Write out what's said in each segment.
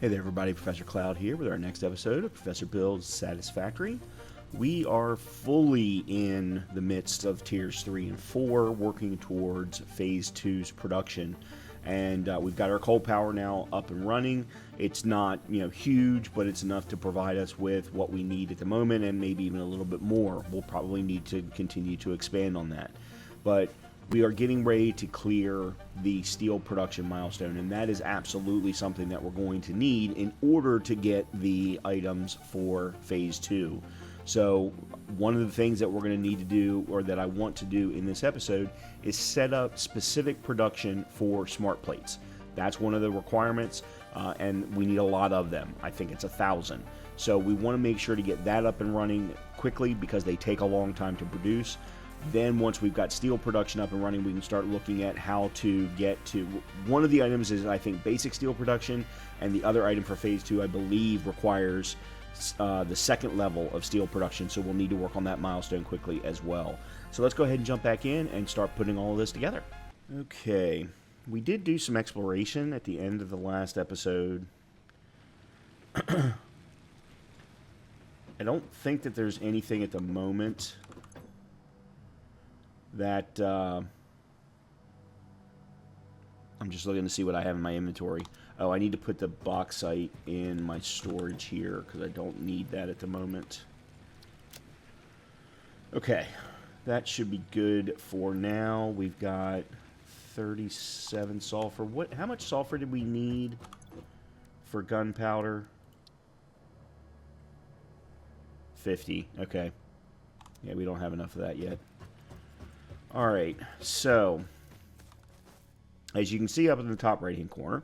Hey there everybody, Professor Cloud here with our next episode of Professor Builds Satisfactory. We are fully in the midst of Tiers 3 and 4, working towards Phase 2's production. And we've got our coal power now up and running. It's not, huge, but it's enough to provide us with what we need at the moment and maybe even a little bit more. We'll probably need to continue to expand on that. But we are getting ready to clear the steel production milestone, and that is absolutely something that we're going to need in order to get the items for Phase 2. So one of the things that we're going to need to do, or that I want to do in this episode, is set up specific production for smart plates. That's one of the requirements, and we need a lot of them. I think it's 1,000. So we want to make sure to get that up and running quickly because they take a long time to produce. Then once we've got steel production up and running, we can start looking at how to get to... One of the items is, I think, basic steel production, and the other item for Phase 2, I believe, requires the second level of steel production, so we'll need to work on that milestone quickly as well. So let's go ahead and jump back in and start putting all of this together. Okay, we did do some exploration at the end of the last episode. I don't think that there's anything at the moment that I'm just looking to see what I have in my inventory. Oh, I need to put the bauxite in my storage here because I don't need that at the moment. Okay, that should be good for now. We've got 37 sulfur. How much sulfur did we need for gunpowder? 50. Okay. Yeah, we don't have enough of that yet. Alright, so as you can see up in the top right hand corner,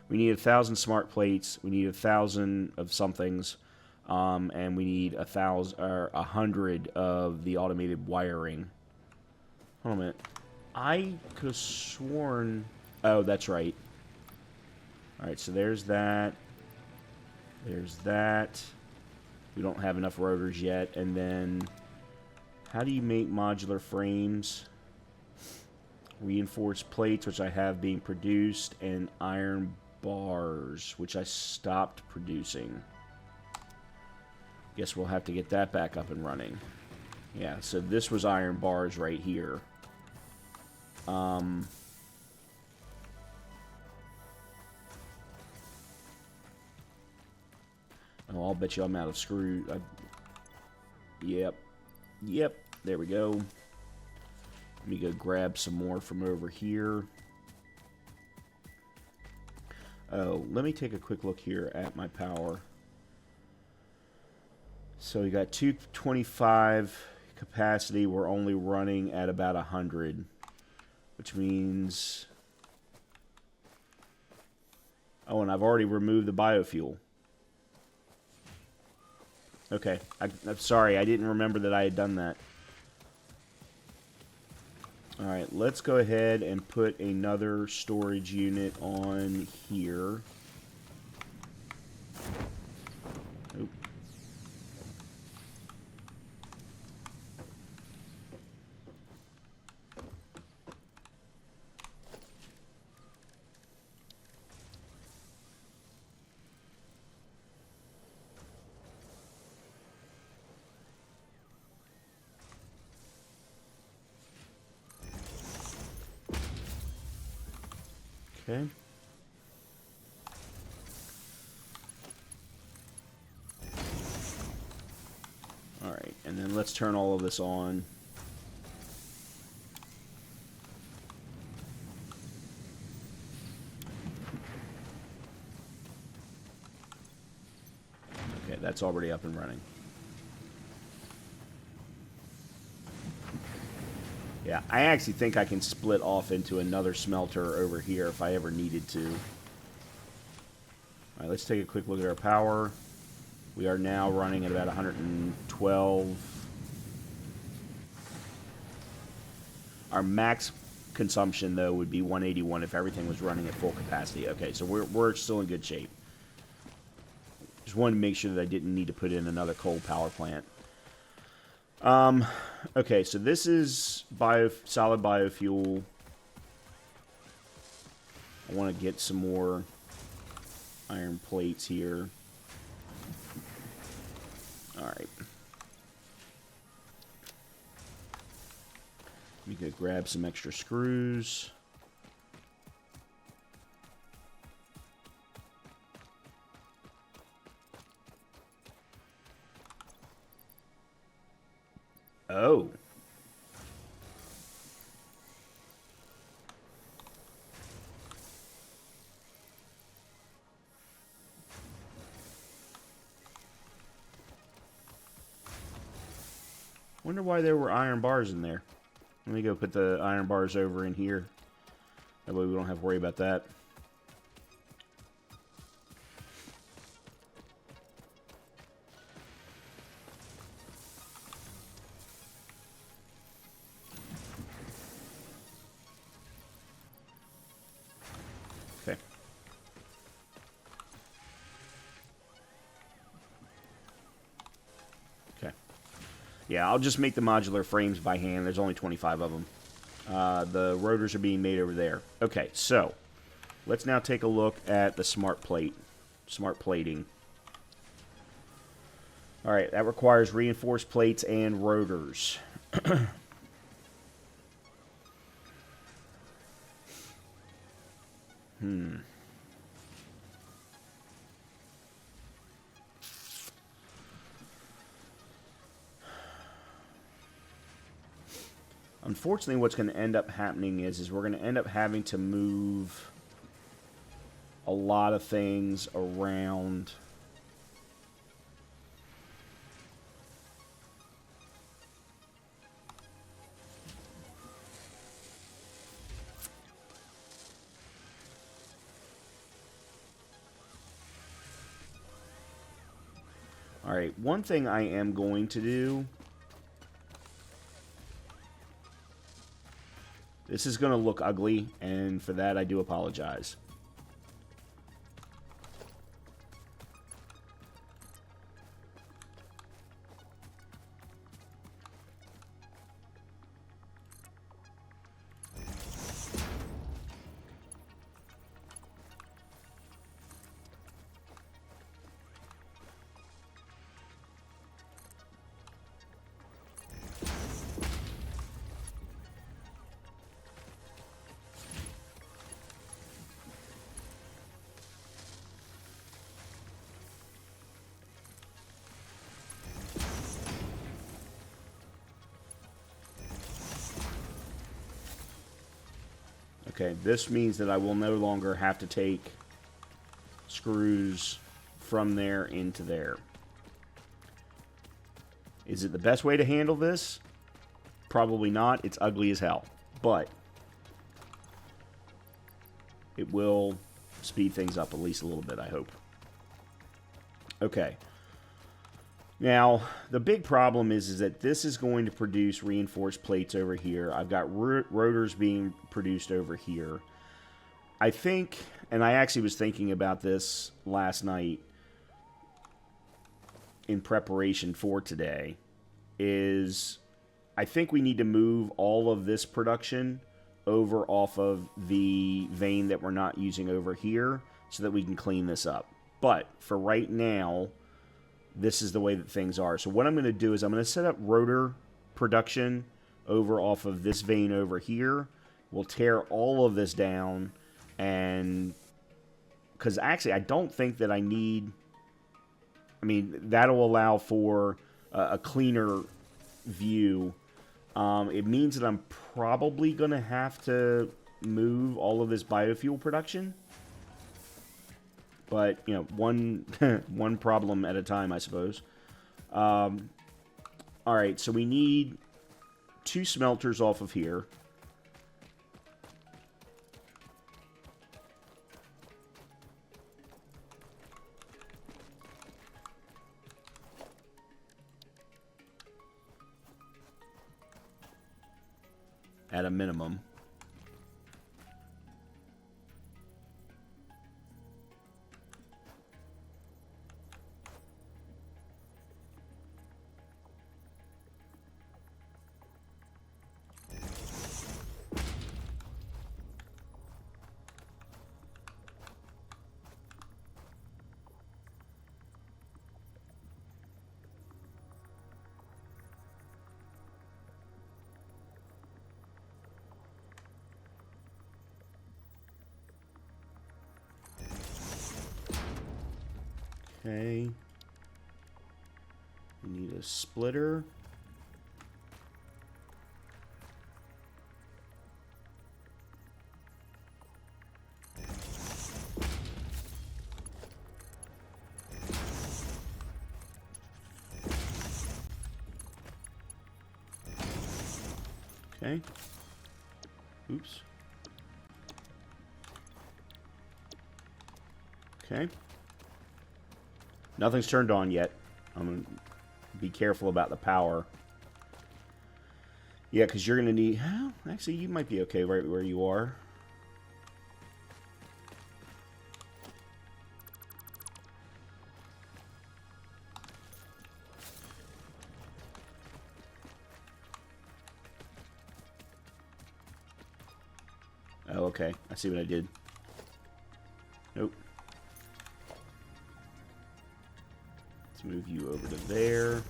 we need 1,000 smart plates, we need 1,000 of somethings, and we need 100 of the automated wiring. Hold on a minute. I could have sworn... Oh, that's right. Alright, so there's that. There's that. We don't have enough rotors yet, and then... How do you make modular frames? Reinforced plates, which I have being produced, and iron bars, which I stopped producing. Guess we'll have to get that back up and running. Yeah, so this was iron bars right here. Oh, I'll bet you I'm out of screw. Yep. Yep, there we go. Let me go grab some more from over here. Oh, let me take a quick look here at my power. So we got 225 capacity. We're only running at about 100, which means... Oh, and I've already removed the biofuel. Okay, I'm sorry, I didn't remember that I had done that. Alright, let's go ahead and put another storage unit on here. Oop. Okay. Alright, and then let's turn all of this on. Okay, that's already up and running. Yeah, I actually think I can split off into another smelter over here if I ever needed to. Alright, let's take a quick look at our power. We are now running at about 112. Our max consumption, though, would be 181 if everything was running at full capacity. Okay, so we're still in good shape. Just wanted to make sure that I didn't need to put in another coal power plant. Okay, so this is solid biofuel. I want to get some more iron plates here. Alright. We could grab some extra screws. Oh. Wonder why there were iron bars in there. Let me go put the iron bars over in here. That way we don't have to worry about that. Okay. Okay. Yeah, I'll just make the modular frames by hand. There's only 25 of them. The rotors are being made over there. Okay, so let's now take a look at the smart plating. Alright, that requires reinforced plates and rotors. Unfortunately, what's going to end up happening is we're going to end up having to move a lot of things around. Alright, one thing I am going to do. This is going to look ugly, and for that I do apologize. Okay, this means that I will no longer have to take screws from there into there. Is it the best way to handle this? Probably not. It's ugly as hell. But it will speed things up at least a little bit, I hope. Okay. Now, the big problem is that this is going to produce reinforced plates over here. I've got rotors being produced over here. I think, and I actually was thinking about this last night in preparation for today, is I think we need to move all of this production over off of the vein that we're not using over here so that we can clean this up. But for right now, this is the way that things are. So what I'm going to do is I'm going to set up rotor production over off of this vein over here. We'll tear all of this down, and because actually I don't think that I need, I mean, that'll allow for a cleaner view. It means that I'm probably going to have to move all of this biofuel production. But, you know, one problem at a time, I suppose. Alright, so we need 2 smelters off of here. At a minimum. Okay. We need a splitter. Okay. Oops. Okay. Nothing's turned on yet. I'm going to be careful about the power. Yeah, because you're going to need... Well, actually, you might be okay right where you are. Oh, okay. I see what I did. Nope. Let's move you over to there.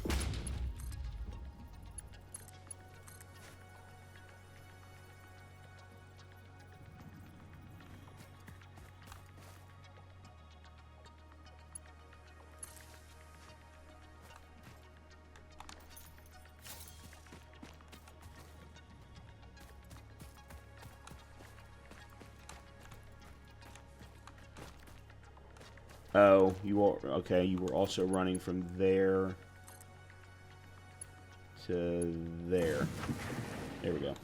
Oh, you are... Okay, you were also running from there to there. There we go.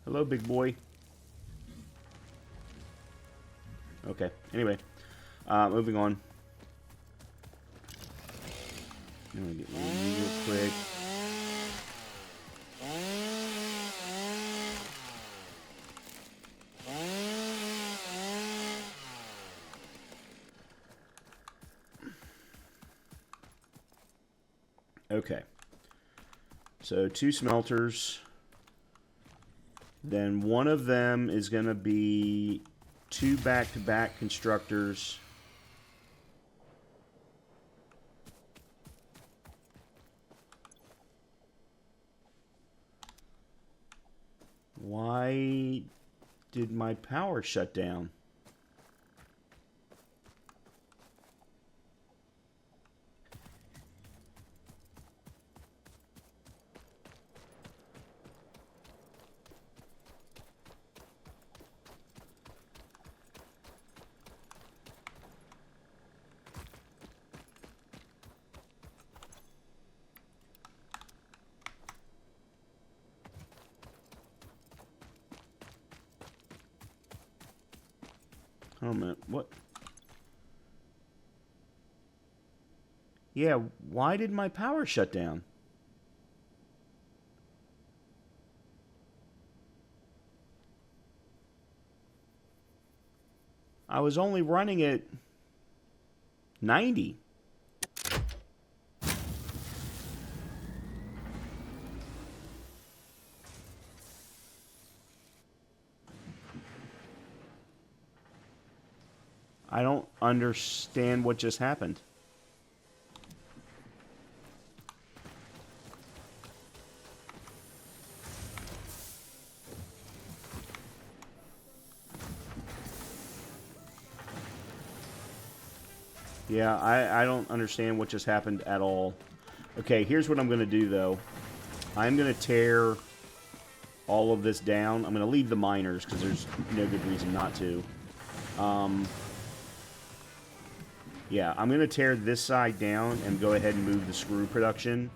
Hello, big boy. Okay, anyway. Moving on. Let me get real quick. Okay. So 2 smelters. Then one of them is going to be 2 back-to-back constructors. Why did my power shut down? Oh, man. What? Yeah, why did my power shut down? I was only running at 90. I don't understand what just happened. Yeah, I don't understand what just happened at all. Okay, here's what I'm going to do, though. I'm going to tear all of this down. I'm going to leave the miners, because there's no good reason not to. Yeah, I'm going to tear this side down and go ahead and move the screw production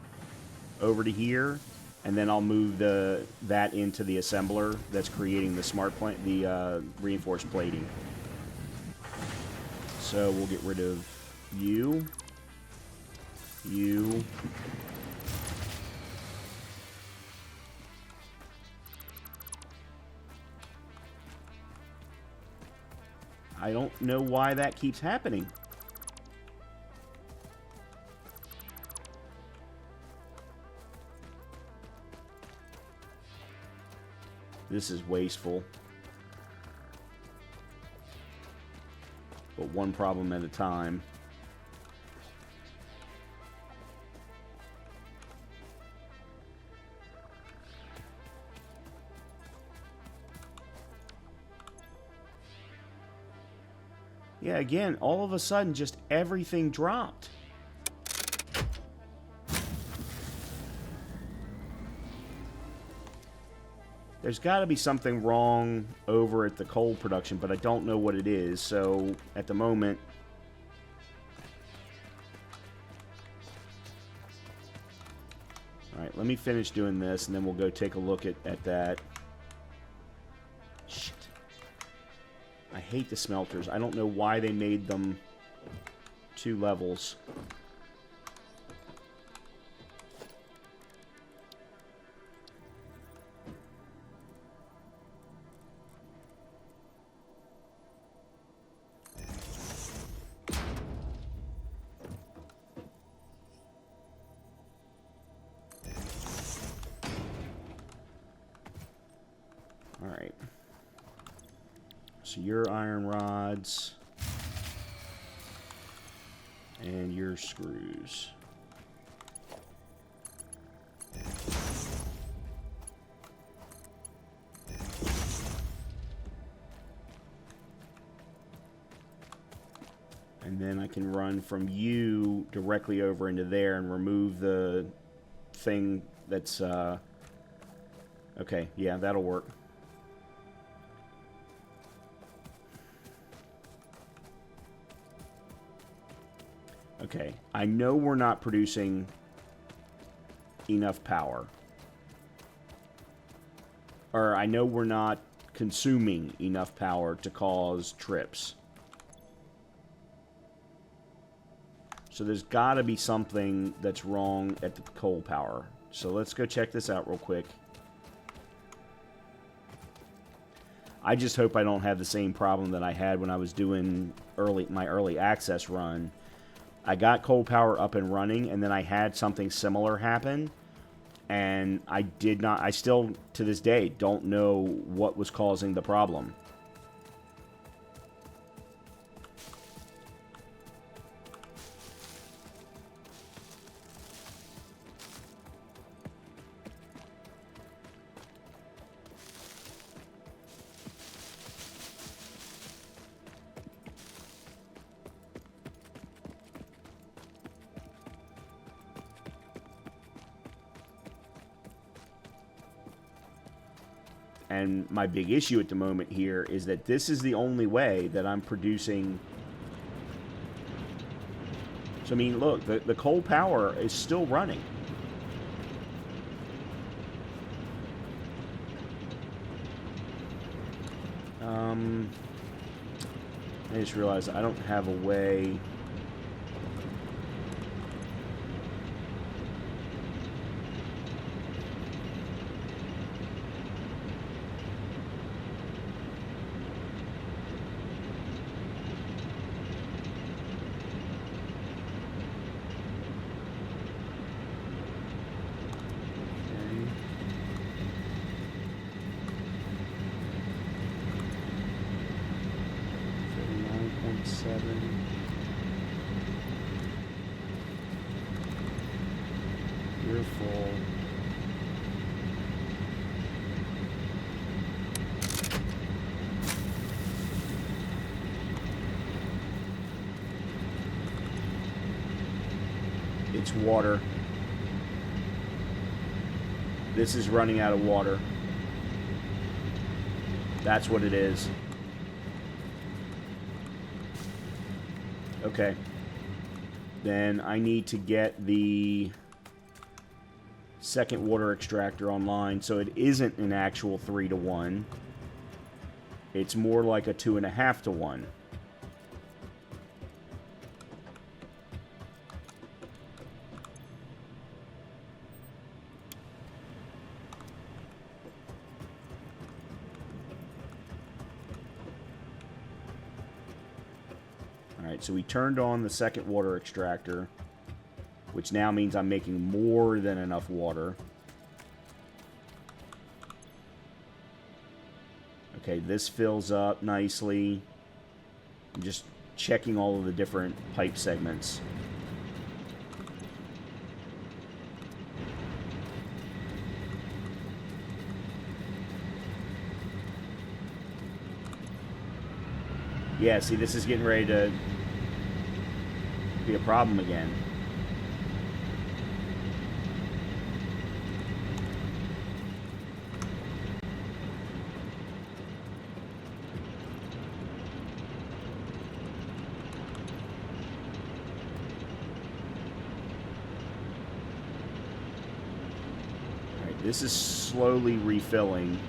over to here. And then I'll move that into the assembler that's creating the reinforced plating. So we'll get rid of you. You. I don't know why that keeps happening. This is wasteful. But one problem at a time. Yeah, again, all of a sudden, just everything dropped. There's got to be something wrong over at the coal production, but I don't know what it is. So, at the moment... Alright, let me finish doing this, and then we'll go take a look at that. Shit. I hate the smelters. I don't know why they made them 2 levels. Alright. So your iron rods and your screws. And then I can run from you directly over into there and remove the thing that's, okay, yeah, that'll work. Okay, I know we're not producing enough power. Or I know we're not consuming enough power to cause trips. So there's got to be something that's wrong at the coal power. So let's go check this out real quick. I just hope I don't have the same problem that I had when I was doing my early access run. I got coal power up and running, and then I had something similar happen, and I still, to this day, don't know what was causing the problem. And my big issue at the moment here is that this is the only way that I'm producing. So, I mean, look, the coal power is still running. I just realized I don't have a way. You're full. It's water. This is running out of water. That's what it is. Okay. Then I need to get the second water extractor online, so it isn't an actual 3-to-1. It's more like a 2.5-to-1. Alright, so we turned on the second water extractor, which now means I'm making more than enough water. Okay, this fills up nicely. I'm just checking all of the different pipe segments. Yeah, see, this is getting ready to be a problem again. Alright, this is slowly refilling.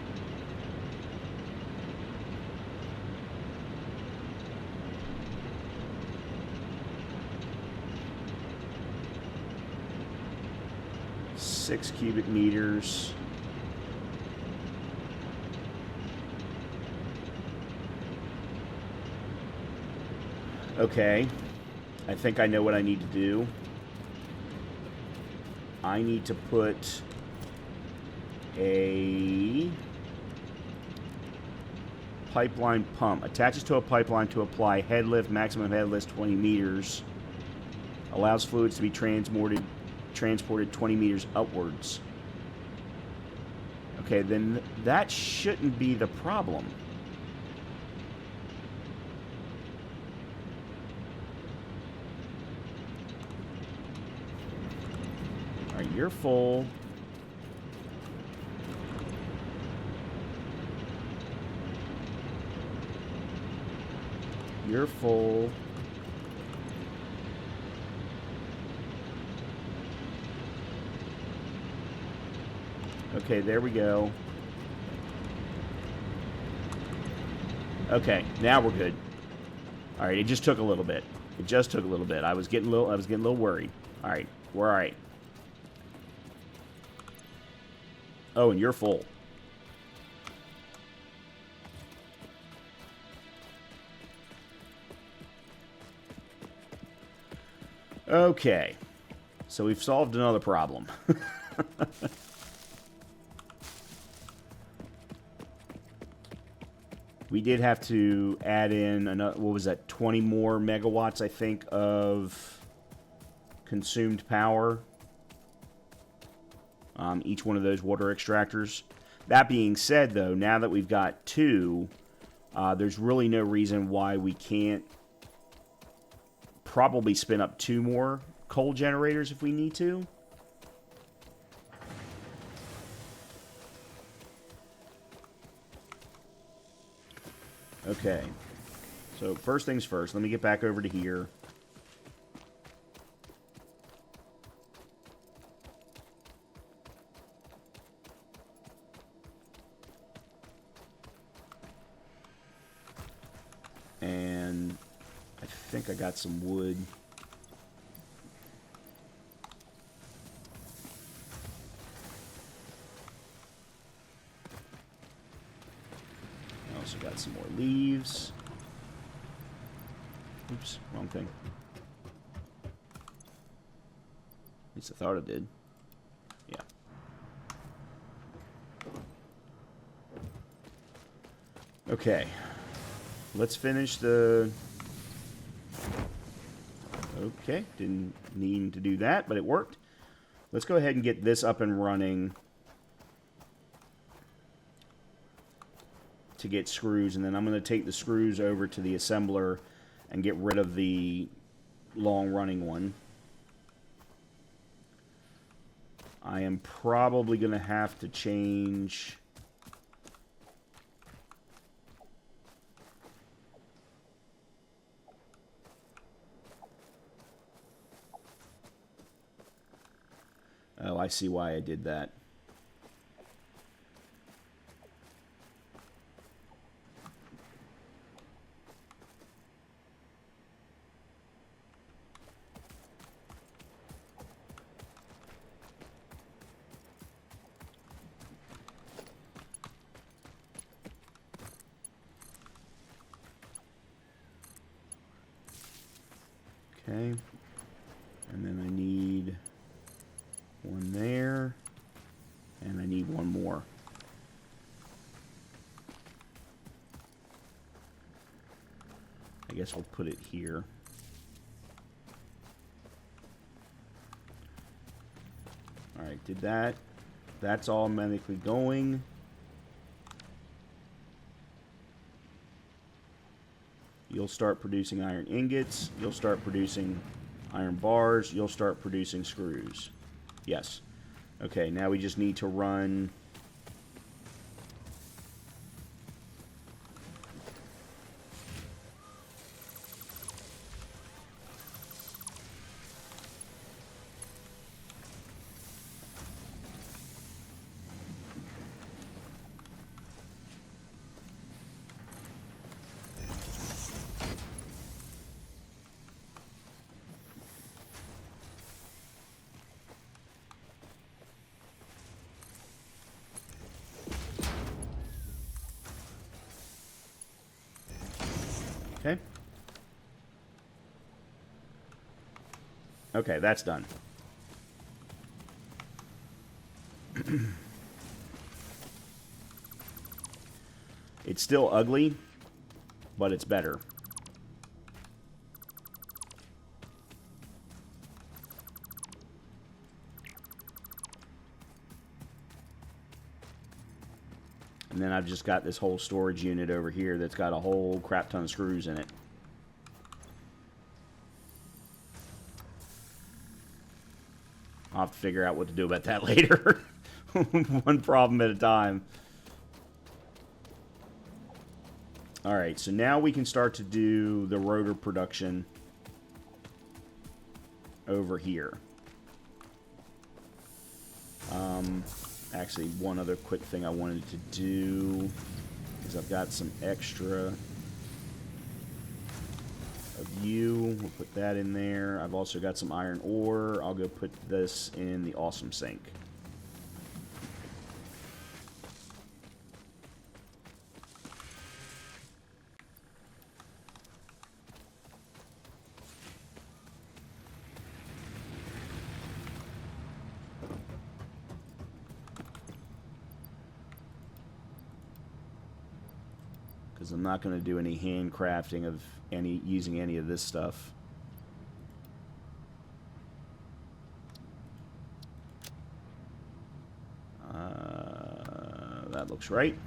Six cubic meters. Okay, I think I know what I need to do. I need to put a pipeline pump. Attaches to a pipeline to apply head lift, maximum head lift 20 meters. Allows fluids to be transported 20 meters upwards. Okay, then that shouldn't be the problem. Alright, you're full. You're full. Okay, there we go. Okay, now we're good. All right, it just took a little bit. It just took a little bit. I was getting a little worried. All right, we're all right. Oh, and you're full. Okay, so we've solved another problem. We did have to add in another, what was that, 20 more megawatts, I think, of consumed power. Each one of those water extractors. That being said, though, now that we've got two, there's really no reason why we can't probably spin up two more coal generators if we need to. Okay, so first things first, let me get back over to here. And I think I got some wood. I also got some more leaves. Oops, wrong thing. At least I thought it did. Yeah. Okay. Let's finish the... Okay, didn't need to do that, but it worked. Let's go ahead and get this up and running to get screws, and then I'm going to take the screws over to the assembler and get rid of the long-running one. I am probably going to have to change... Oh, I see why I did that. Okay. And then I need one there. And I need one more. I guess we'll put it here. Alright, did that. That's automatically going. You'll start producing iron ingots. You'll start producing iron bars. You'll start producing screws. Yes. Okay, now we just need to run... Okay. Okay, that's done. It's still ugly, but it's better. And then I've just got this whole storage unit over here that's got a whole crap ton of screws in it. I'll have to figure out what to do about that later. One problem at a time. Alright, so now we can start to do the rotor production over here. Actually, one other quick thing I wanted to do is I've got some extra of you. We'll put that in there. I've also got some iron ore. I'll go put this in the awesome sink. Because I'm not going to do any handcrafting of using any of this stuff. That looks right.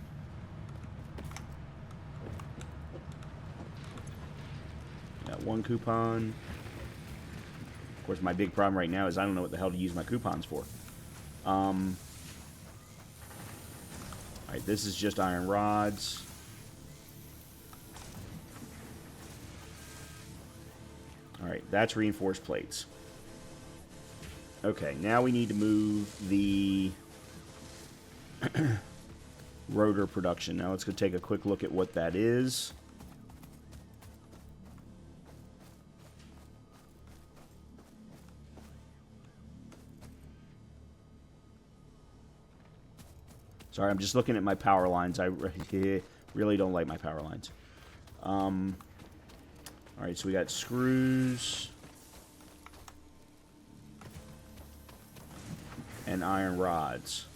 Got one coupon. Of course, my big problem right now is I don't know what the hell to use my coupons for. Alright, this is just iron rods. Alright, that's reinforced plates. Okay, now we need to move the rotor production. Now let's go take a quick look at what that is. Sorry, I'm just looking at my power lines. I really don't like my power lines. Alright, so we got screws and iron rods.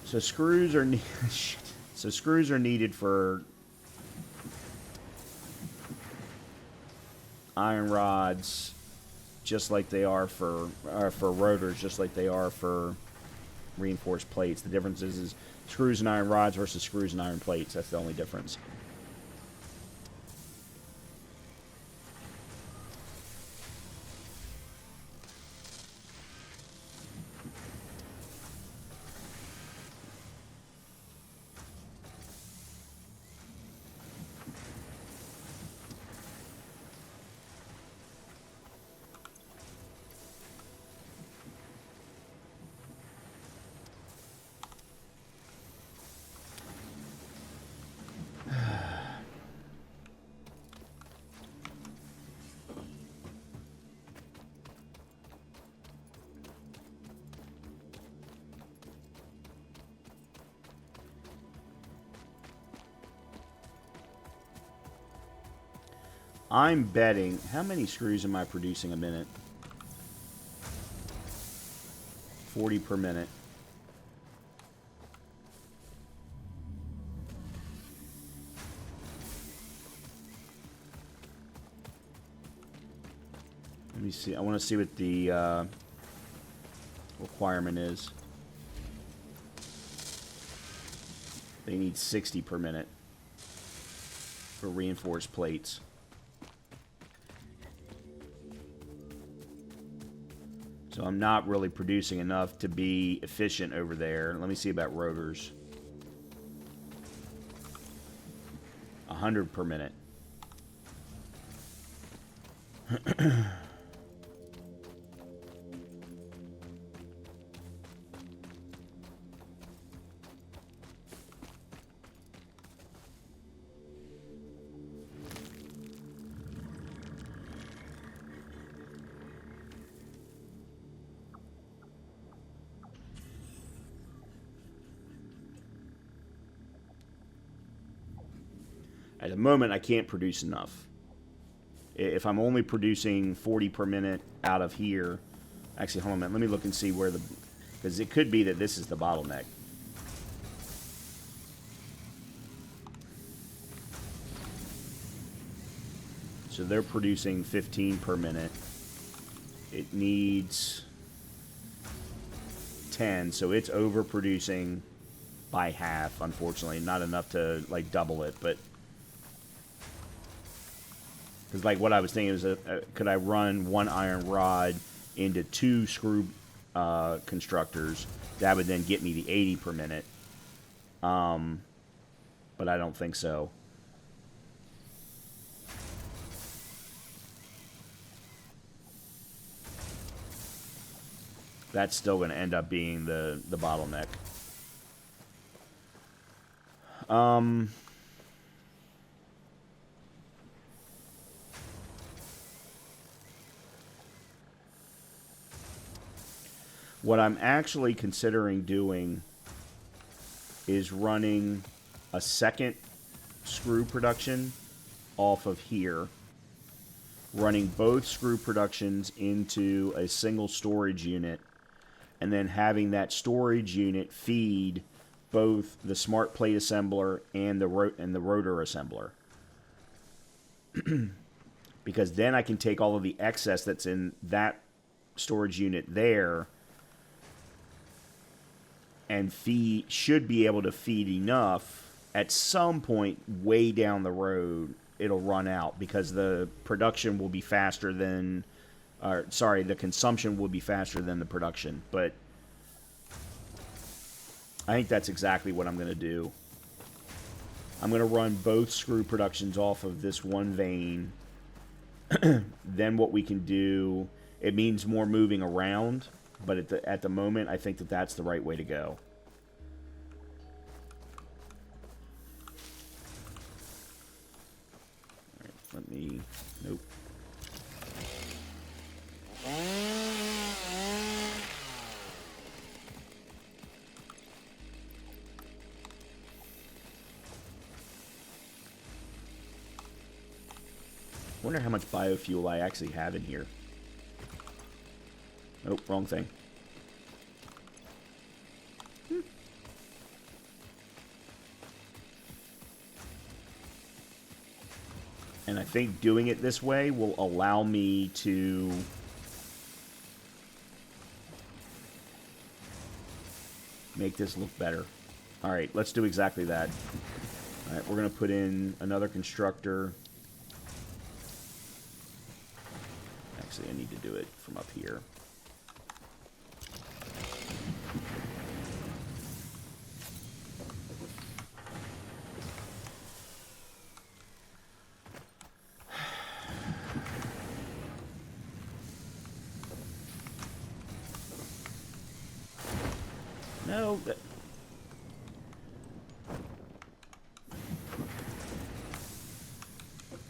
So screws are needed for iron rods, just like they are for rotors, just like they are for reinforced plates. The difference is screws and iron rods versus screws and iron plates. That's the only difference. I'm betting... How many screws am I producing a minute? 40 per minute. Let me see. I want to see what the... requirement is. They need 60 per minute for reinforced plates. So I'm not really producing enough to be efficient over there. Let me see about rotors. 100 per minute. At the moment, I can't produce enough. If I'm only producing 40 per minute out of here... Actually, hold on a minute. Let me look and see where the... Because it could be that this is the bottleneck. So they're producing 15 per minute. It needs 10, so it's overproducing by half, unfortunately. Not enough to, like, double it, but... Because, like, what I was thinking is, could I run one iron rod into 2 screw constructors? That would then get me the 80 per minute. But I don't think so. That's still going to end up being the bottleneck. What I'm actually considering doing is running a second screw production off of here, running both screw productions into a single storage unit, and then having that storage unit feed both the smart plate assembler and the rotor assembler. Because then I can take all of the excess that's in that storage unit there and should be able to feed enough. At some point way down the road, it'll run out because the production will be faster than... the consumption will be faster than the production. But I think that's exactly what I'm going to do. I'm going to run both screw productions off of this one vein. Then what we can do... It means more moving around, but at the moment, I think that that's the right way to go. All right, let me... Nope. I wonder how much biofuel I actually have in here. Nope, wrong thing. And I think doing it this way will allow me to make this look better. Alright, let's do exactly that. Alright, we're going to put in another constructor. Actually, I need to do it from up here. No,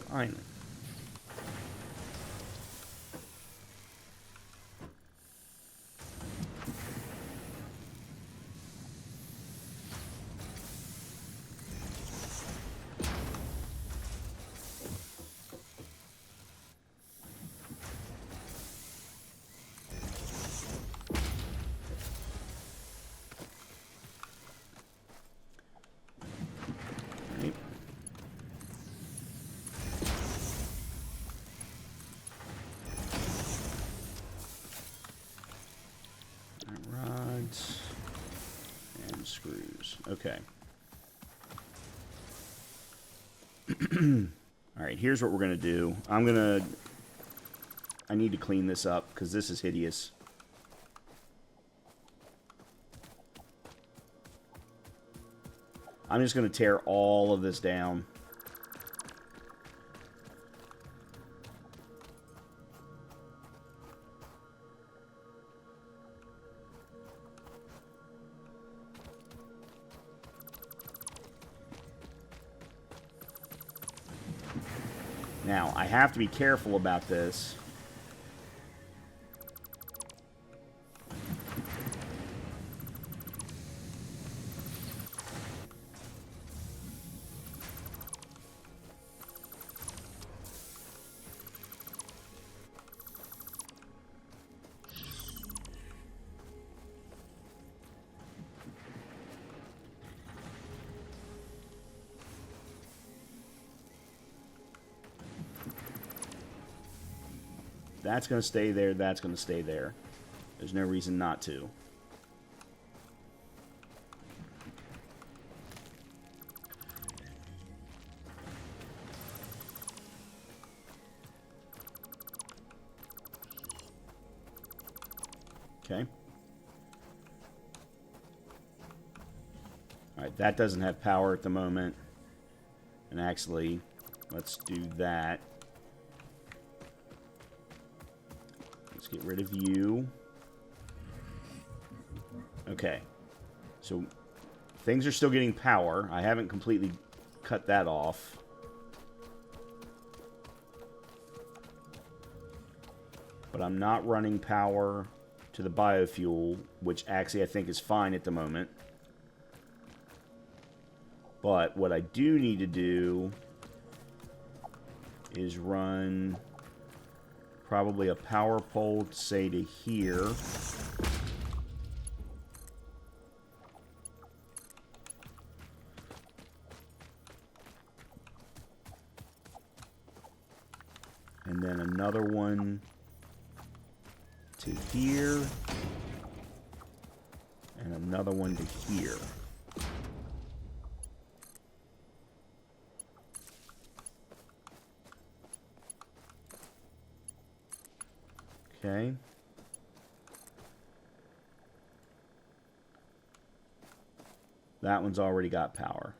fine. Okay. Alright, here's what we're going to do. I need to clean this up, because this is hideous. I'm just going to tear all of this down. Now, I have to be careful about this. That's going to stay there. That's going to stay there. There's no reason not to. Okay. Alright, that doesn't have power at the moment. And actually, let's do that. Let's get rid of you. Okay. So, things are still getting power. I haven't completely cut that off. But I'm not running power to the biofuel, which actually I think is fine at the moment. But what I do need to do is run probably a power pole, say, to here. And then another one to here. And another one to here. Okay. That one's already got power.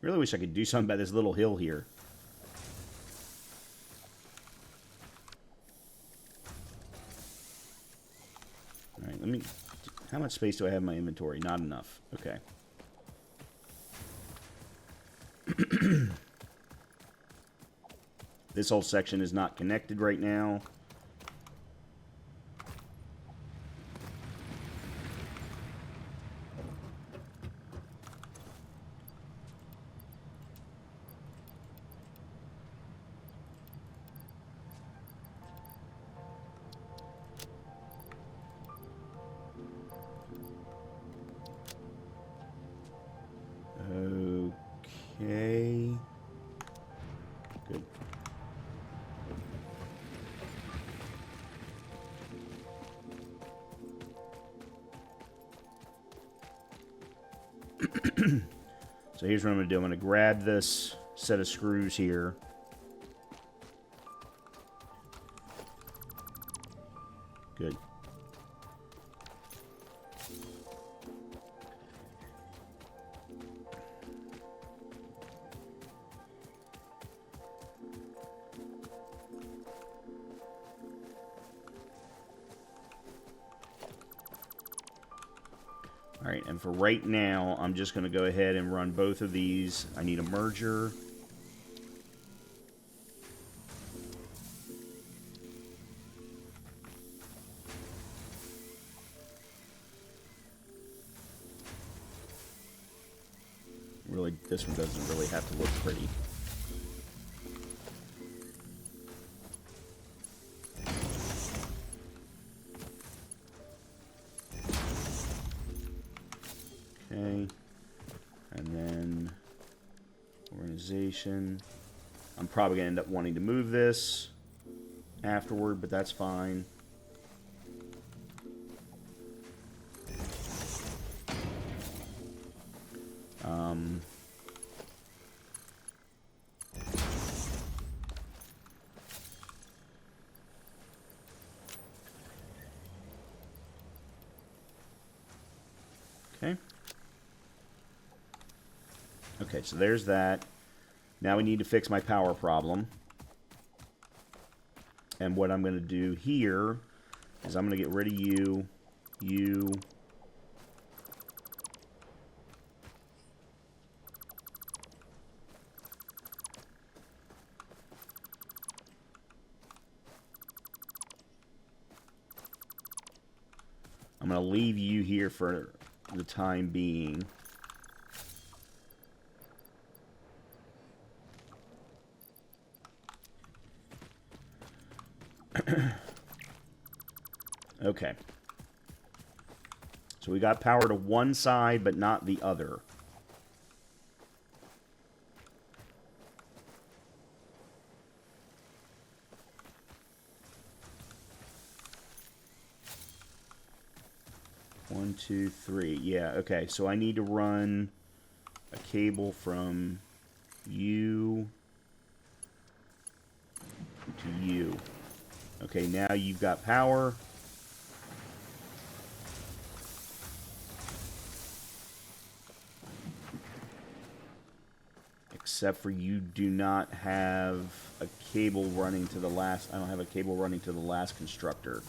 Really wish I could do something about this little hill here. Alright, let me... How much space do I have in my inventory? Not enough. Okay. This whole section is not connected right now. Okay. Good. So here's what I'm going to do. I'm going to grab this set of screws here. Good. Alright, and for right now, I'm just going to go ahead and run both of these. I need a merger. Really, this one doesn't really have to look pretty. Okay. And then organization. I'm probably going to end up wanting to move this afterward, but that's fine. Okay. Okay, so there's that. Now we need to fix my power problem. And what I'm going to do here is I'm going to get rid of you, you, I'm going to leave you here for the time being. Okay. So we got power to one side, but not the other. One, two, three. Yeah, okay. So I need to run a cable from you to you. Okay, now you've got power. Except for you do not have a cable running to the last... I don't have a cable running to the last constructor.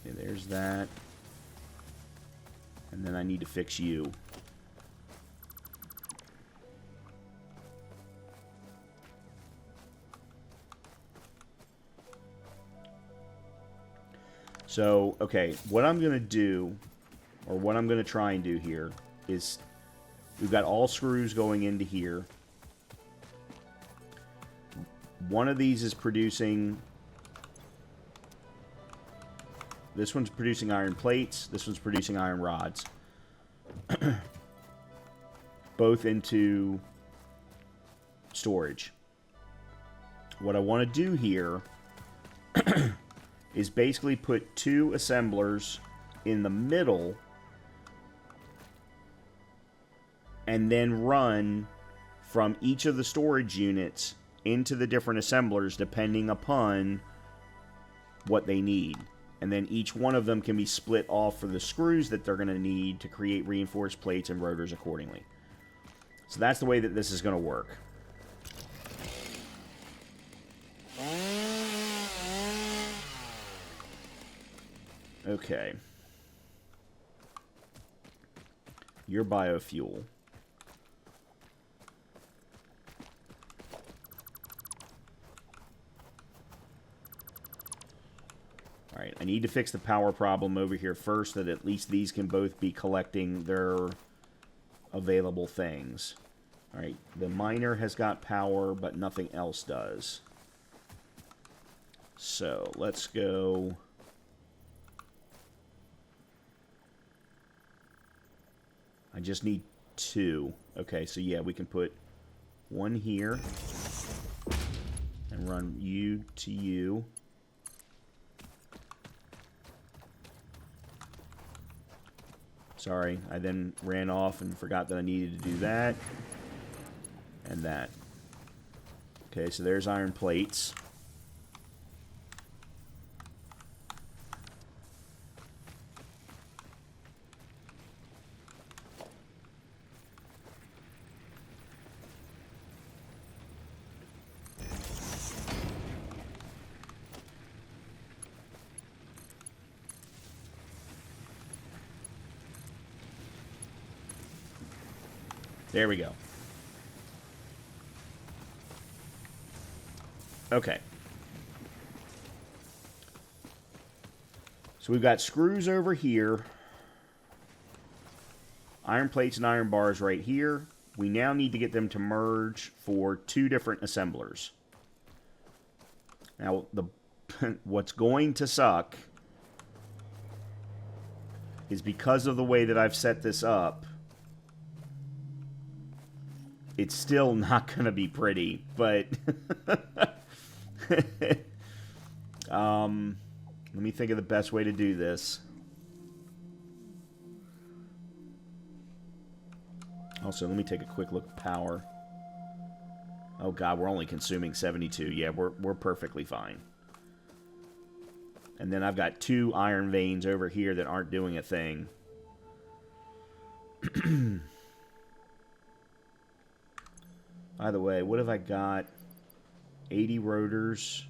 Okay, there's that. And then I need to fix you. So, okay, what I'm going to do, or what I'm going to try and do here, is we've got all screws going into here. One of these is producing... This one's producing iron plates. This one's producing iron rods. Both into storage. What I want to do here is basically put two assemblers in the middle and then run from each of the storage units into the different assemblers depending upon what they need. And then each one of them can be split off for the screws that they're going to need to create reinforced plates and rotors accordingly. So that's the way that this is going to work. Okay. Your biofuel. Alright, I need to fix the power problem over here first, that at least these can both be collecting their available things. Alright, the miner has got power, but nothing else does. So, let's go... I just need two. Okay, so yeah, we can put one here and run you to you. Sorry, I then ran off and forgot that I needed to do that and that. Okay, so there's iron plates. There we go. Okay. So we've got screws over here. Iron plates and iron bars right here. We now need to get them to merge for 2 different assemblers. Now, what's going to suck is because of the way that I've set this up, it's still not going to be pretty, but let me think of the best way to do this. Also, let me take a quick look at power. Oh god, we're only consuming 72. Yeah, we're perfectly fine. And then I've got 2 iron veins over here that aren't doing a thing. By the way, what have I got? 80 rotors.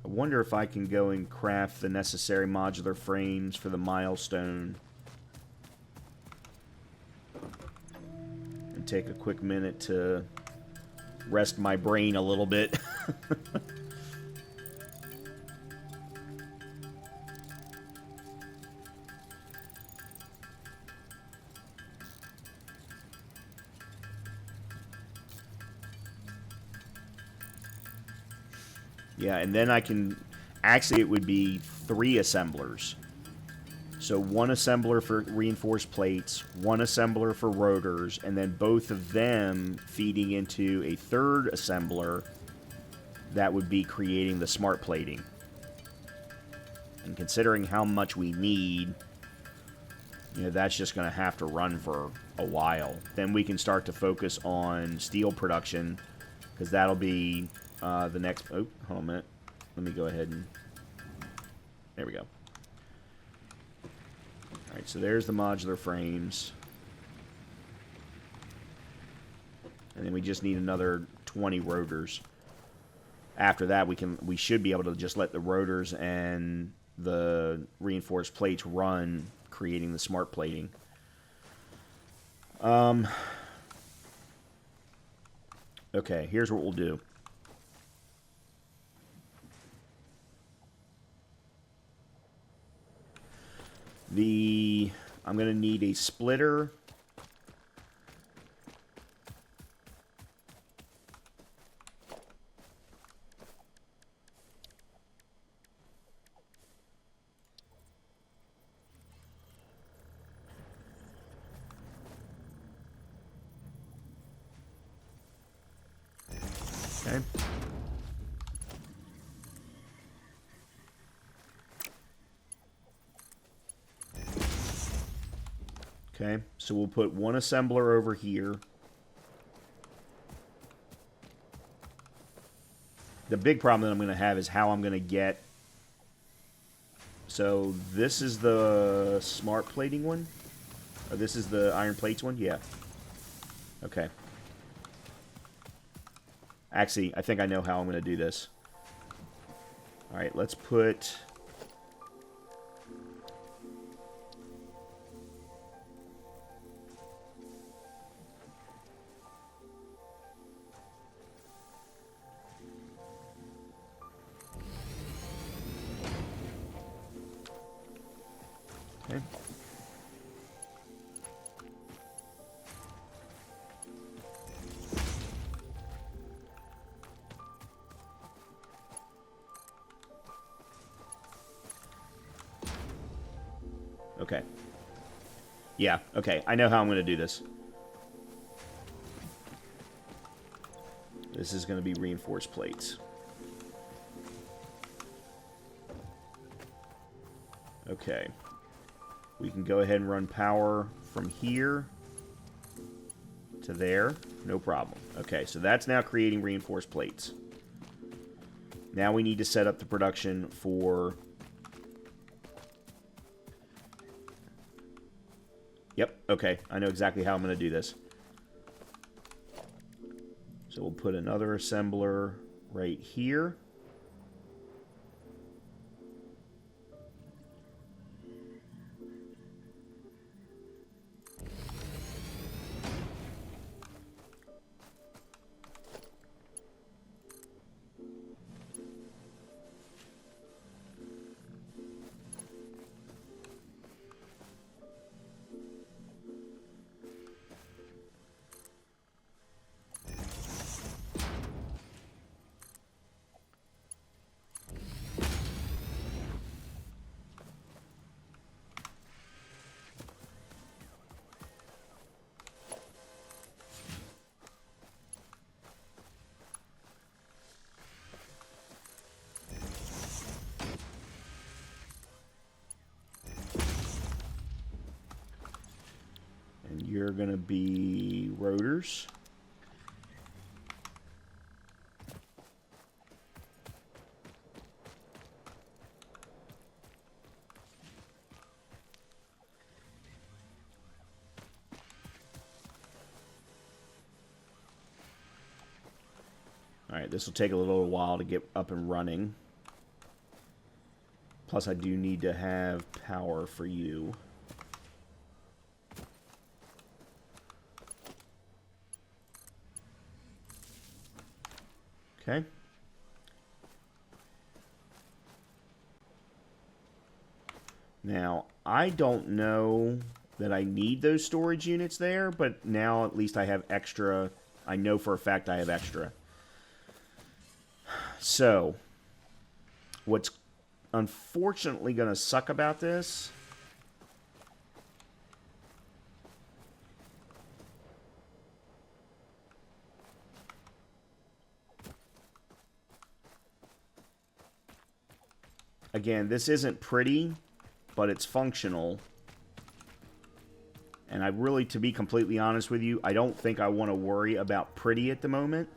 I wonder if I can go and craft the necessary modular frames for the milestone. And take a quick minute to rest my brain a little bit. Yeah, and then I can... Actually, it would be 3 assemblers. So 1 assembler for reinforced plates, 1 assembler for rotors, and then both of them feeding into a 3rd assembler that would be creating the smart plating. And considering how much we need, you know, that's just going to have to run for a while. Then we can start to focus on steel production, because that'll be... the next... Oh, hold on a minute. Let me go ahead and... There we go. Alright, so there's the modular frames. And then we just need another 20 rotors. After that, we should be able to just let the rotors and the reinforced plates run, creating the smart plating. Okay, here's what we'll do. I'm going to need a splitter. Okay. Okay, so we'll put 1 assembler over here. The big problem that I'm going to have is how I'm going to get... So this is the smart plating one? Or this is the iron plates one? Yeah. Okay. Actually, I think I know how I'm going to do this. Alright, let's put... Okay. Okay. Yeah, okay. I know how I'm going to do this. This is going to be reinforced plates. Okay. We can go ahead and run power from here to there. No problem. Okay, so that's now creating reinforced plates. Now we need to set up the production for... Yep, okay. I know exactly how I'm going to do this. So we'll put another assembler right here. You're going to be rotors. Alright, this will take a little while to get up and running. Plus, I do need to have power for you. Okay. Now, I don't know that I need those storage units there, but now at least I have extra. I know for a fact I have extra. So, what's unfortunately going to suck about this again, this isn't pretty, but it's functional. And I really, to be completely honest with you, I don't think I want to worry about pretty at the moment.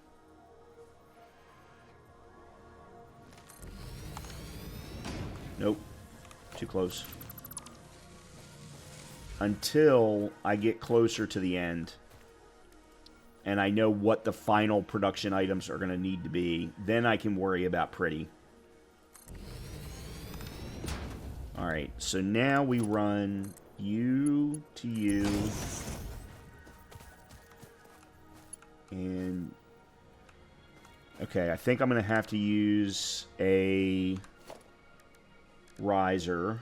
Nope. Too close. Until I get closer to the end. And I know what the final production items are going to need to be. Then I can worry about pretty. Alright, so now we run you to you. And... okay, I think I'm going to have to use a riser.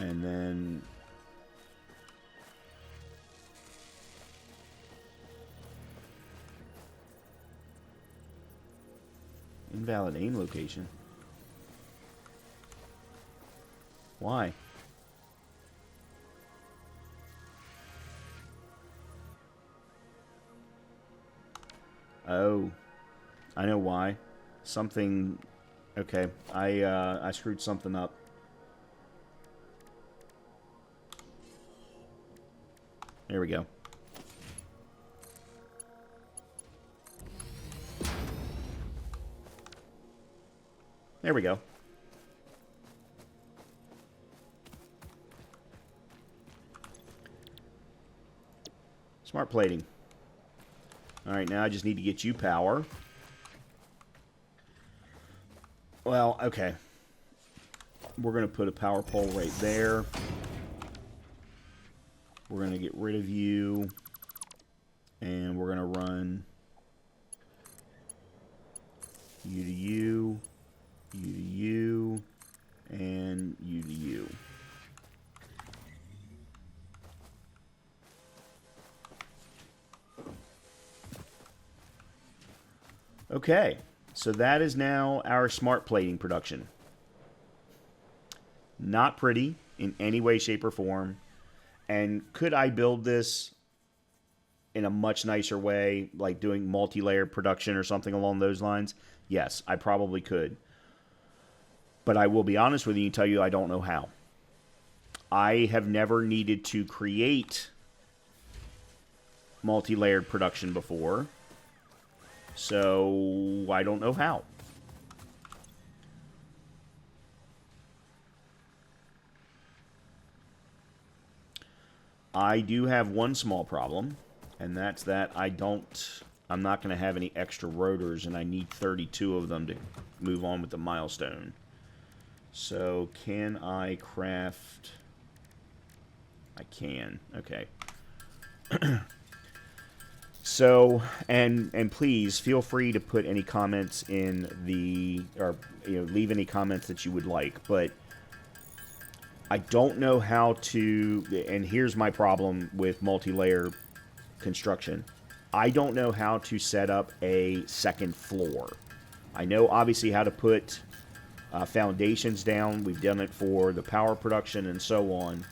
And then invalid aim location. Why? Oh, I know why. Something. Okay, I screwed something up. There we go. There we go. Smart plating. Alright, now I just need to get you power. Well, okay. We're going to put a power pole right there. We're going to get rid of you. And we're going to run you to you, you to you, and you to you. Okay, so that is now our smart plating production. Not pretty in any way, shape, or form. And could I build this in a much nicer way, like doing multi-layer production or something along those lines? Yes, I probably could. But I will be honest with you and tell you I don't know how. I have never needed to create multi-layered production before. So I don't know how. I do have one small problem, and that's that I'm not going to have any extra rotors, and I need 32 of them to move on with the milestone. So, can I craft... I can. Okay. So, and please feel free to put any comments in the... or, leave any comments that you would like, but I don't know how to... and here's my problem with multi-layer construction. I don't know how to set up a second floor. I know obviously how to put foundations down. We've done it for the power production and so on.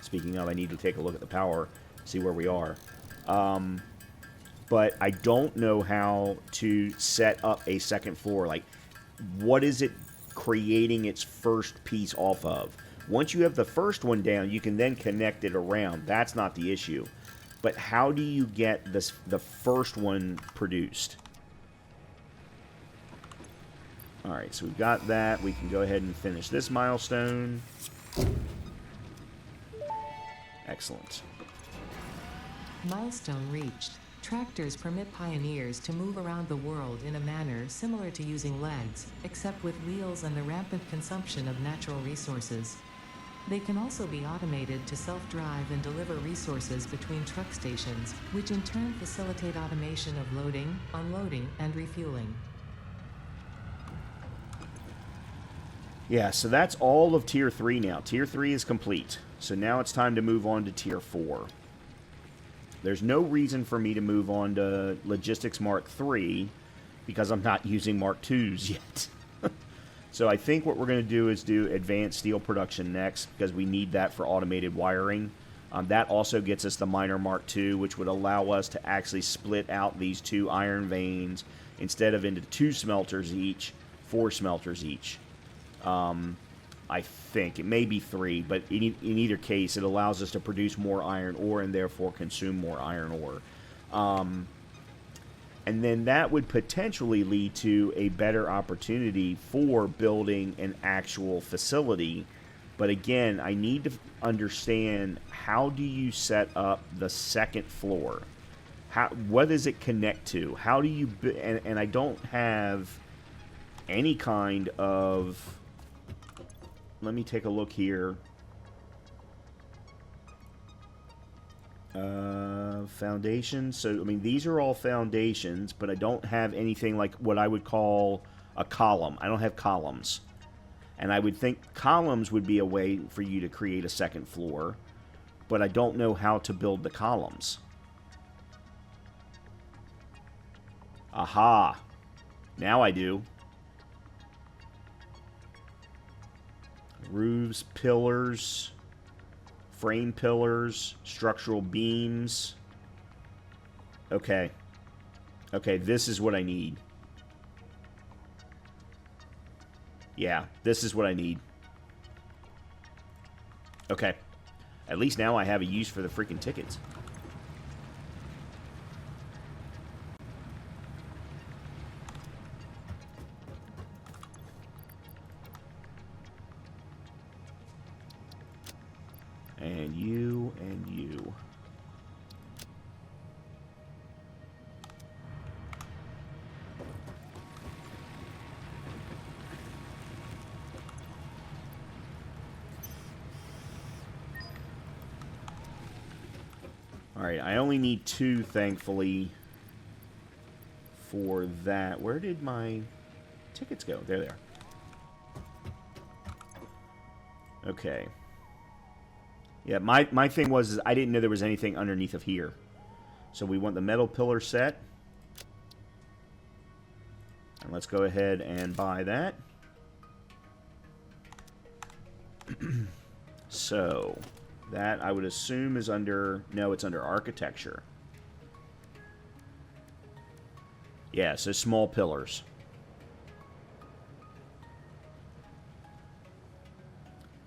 Speaking of, I need to take a look at the power, see where we are. But I don't know how to set up a second floor. Like, what is it creating its first piece off of? Once you have the first one down, you can then connect it around. That's not the issue. But how do you get the first one produced? Alright, so we've got that. We can go ahead and finish this milestone. Excellent. Milestone reached. Tractors permit pioneers to move around the world in a manner similar to using legs, except with wheels and the rampant consumption of natural resources. They can also be automated to self-drive and deliver resources between truck stations, which in turn facilitate automation of loading, unloading, and refueling. Yeah, so that's all of Tier 3 now. Tier 3 is complete. So now it's time to move on to Tier 4. There's no reason for me to move on to Logistics Mark 3 because I'm not using Mark 2s yet. So I think what we're going to do is do Advanced Steel Production next because we need that for automated wiring. That also gets us the Miner Mark 2, which would allow us to actually split out these 2 iron veins instead of into 2 smelters each, 4 smelters each. I think. It may be 3, but in either case, it allows us to produce more iron ore and therefore consume more iron ore. And then that would potentially lead to a better opportunity for building an actual facility. But again, I need to understand, how do you set up the second floor? What does it connect to? How do you... And I don't have any kind of... Let me take a look here. Foundations. So, I mean, these are all foundations, but I don't have anything like what I would call a column. I don't have columns. And I would think columns would be a way for you to create a second floor, but I don't know how to build the columns. Aha! Now I do. Roofs, pillars, frame pillars, structural beams. Okay. Okay, this is what I need. Yeah, this is what I need. Okay. At least now I have a use for the freaking tickets. And you, and you. Alright, I only need 2, thankfully, for that. Where did my tickets go? There they are. Okay. Yeah, my thing was is I didn't know there was anything underneath of here. So we want the metal pillar set. And let's go ahead and buy that. So, that I would assume is under... No, it's under architecture. Yeah, so small pillars.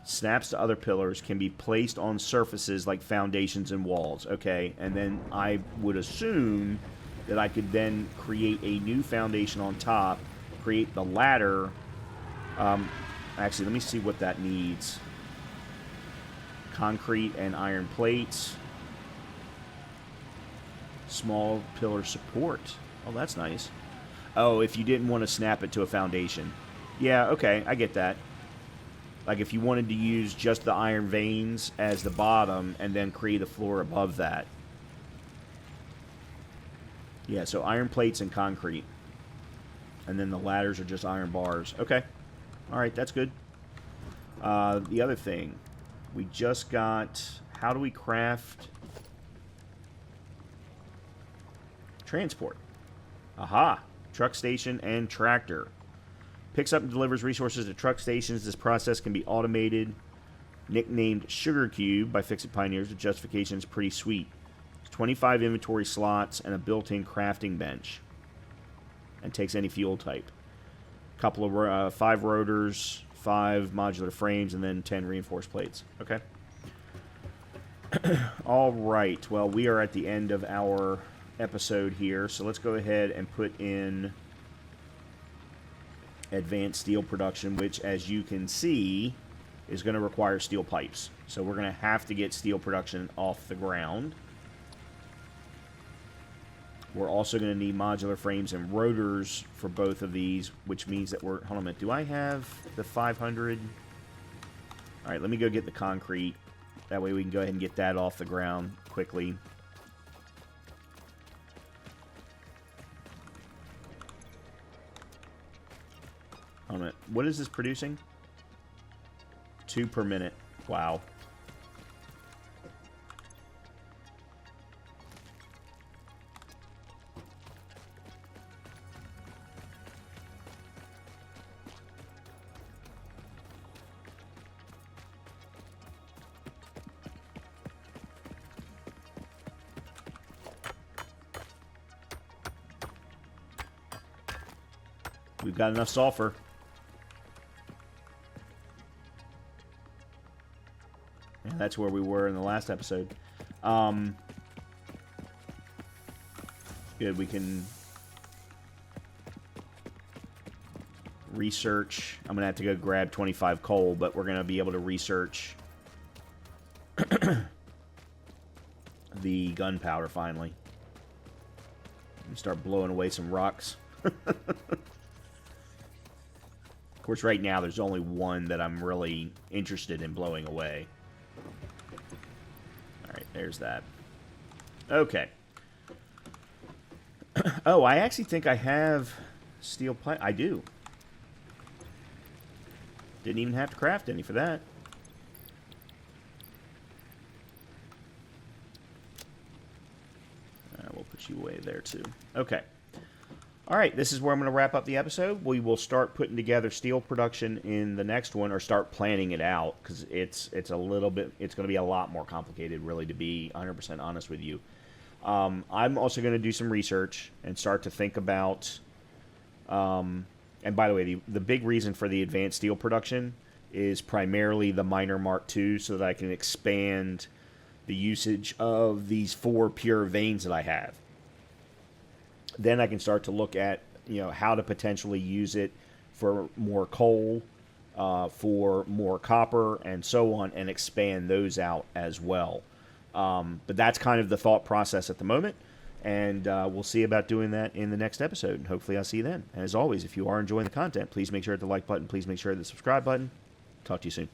Snaps to other pillars can be placed on surfaces like foundations and walls. Okay, and then I would assume that I could then create a new foundation on top, create the ladder. Actually, let me see what that needs. Concrete and iron plates. Small pillar support. Oh, that's nice. Oh, if you didn't want to snap it to a foundation. Yeah, okay, I get that. Like if you wanted to use just the iron veins as the bottom and then create a floor above that. Yeah, so iron plates and concrete. And then the ladders are just iron bars. Okay. Alright, that's good. The other thing. We just got... How do we craft... Transport. Aha! Truck station and tractor. Picks up and delivers resources to truck stations. This process can be automated Nicknamed Sugar Cube by Fix-It Pioneers, the justification is pretty sweet. 25 inventory slots and a built-in crafting bench. And takes any fuel type. Couple of 5 rotors, 5 modular frames, and then 10 reinforced plates. Okay. All right. Well, we are at the end of our episode here, so let's go ahead and put in advanced steel production, which, as you can see, is going to require steel pipes. So we're going to have to get steel production off the ground. We're also going to need modular frames and rotors for both of these, which means that we're... Hold on a minute. Do I have the 500? All right, let me go get the concrete. That way we can go ahead and get that off the ground quickly. Hold on a minute. What is this producing? 2 per minute. Wow. We've got enough sulfur. And that's where we were in the last episode. Good, we can research. I'm going to have to go grab 25 coal, but we're going to be able to research the gunpowder finally. And start blowing away some rocks. Of course, right now there's only one that I'm really interested in blowing away. Alright, there's that. Okay. Oh, I actually think I have steel pipe. I do. Didn't even have to craft any for that. We'll put you away there too. Okay. Alright, this is where I'm going to wrap up the episode. We will start putting together steel production in the next one, or start planning it out, because it's a little bit, it's going to be a lot more complicated, really, to be 100% honest with you. I'm also going to do some research and start to think about, and by the way, the big reason for the advanced steel production is primarily the Miner Mark II, so that I can expand the usage of these 4 pure veins that I have. Then I can start to look at, how to potentially use it for more coal, for more copper, and so on, and expand those out as well. But that's kind of the thought process at the moment, and we'll see about doing that in the next episode. And hopefully I'll see you then. And as always, if you are enjoying the content, please make sure to hit the like button. Please make sure to hit the subscribe button. Talk to you soon.